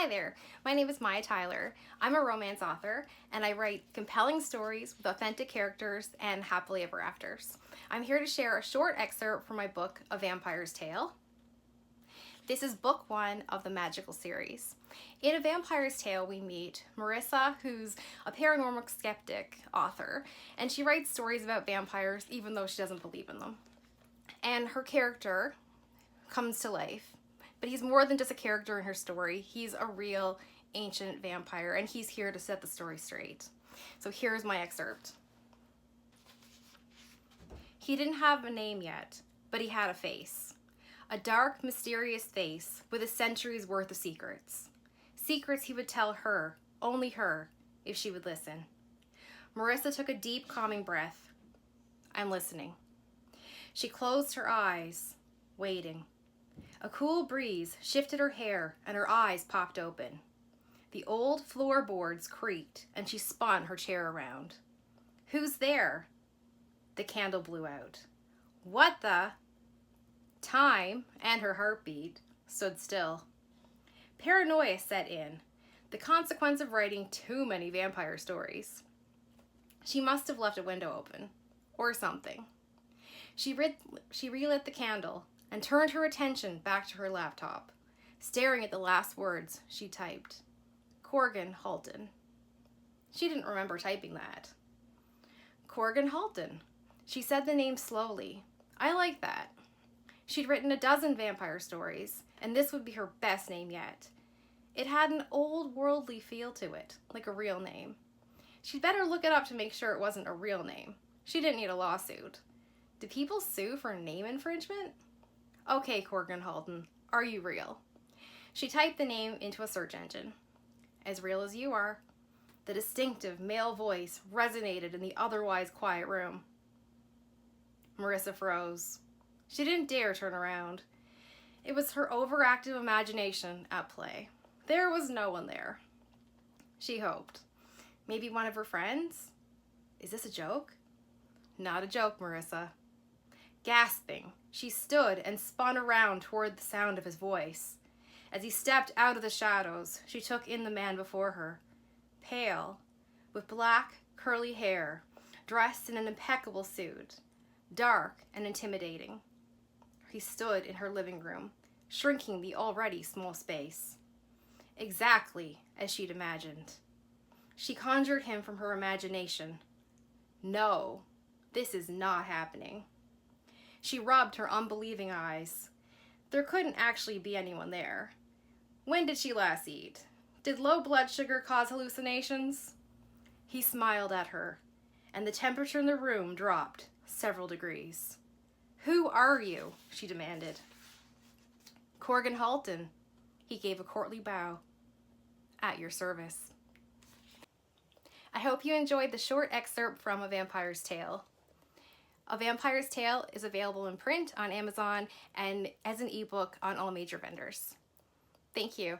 Hi there, my name is Maya Tyler. I'm a romance author and I write compelling stories with authentic characters and happily ever afters. I'm here to share a short excerpt from my book, A Vampire's Tale. This is book 1 of the magical series. In A Vampire's Tale, we meet Marissa, who's a paranormal skeptic author, and she writes stories about vampires even though she doesn't believe in them. And her character comes to life. But he's more than just a character in her story. He's a real ancient vampire, and he's here to set the story straight. So here's my excerpt. He didn't have a name yet, but he had a face. A dark, mysterious face with a century's worth of secrets. Secrets he would tell her, only her, if she would listen. Marissa took a deep, calming breath. I'm listening. She closed her eyes, waiting. A cool breeze shifted her hair and her eyes popped open. The old floorboards creaked and she spun her chair around. Who's there? The candle blew out. What the? Time, and her heartbeat, stood still. Paranoia set in, the consequence of writing too many vampire stories. She must have left a window open, or something. She relit the candle and turned her attention back to her laptop, staring at the last words she typed. Corgan Halton. She didn't remember typing that. Corgan Halton. She said the name slowly. I like that. She'd written a dozen vampire stories, and this would be her best name yet. It had an old worldly feel to it, like a real name. She'd better look it up to make sure it wasn't a real name. She didn't need a lawsuit. Do people sue for name infringement? Okay, Corgan Halton, are you real? She typed the name into a search engine. As real as you are. The distinctive male voice resonated in the otherwise quiet room. Marissa froze. She didn't dare turn around. It was her overactive imagination at play. There was no one there. She hoped. Maybe one of her friends? Is this a joke? Not a joke, Marissa. Gasping, she stood and spun around toward the sound of his voice. As he stepped out of the shadows, she took in the man before her. Pale, with black, curly hair, dressed in an impeccable suit. Dark and intimidating. He stood in her living room, shrinking the already small space. Exactly as she'd imagined. She conjured him from her imagination. No, this is not happening. She rubbed her unbelieving eyes. There couldn't actually be anyone there. When did she last eat? Did low blood sugar cause hallucinations? He smiled at her, and the temperature in the room dropped several degrees. Who are you? She demanded. Corgan Halton. He gave a courtly bow. At your service. I hope you enjoyed the short excerpt from A Vampire's Tale. A Vampire's Tale is available in print on Amazon and as an ebook on all major vendors. Thank you.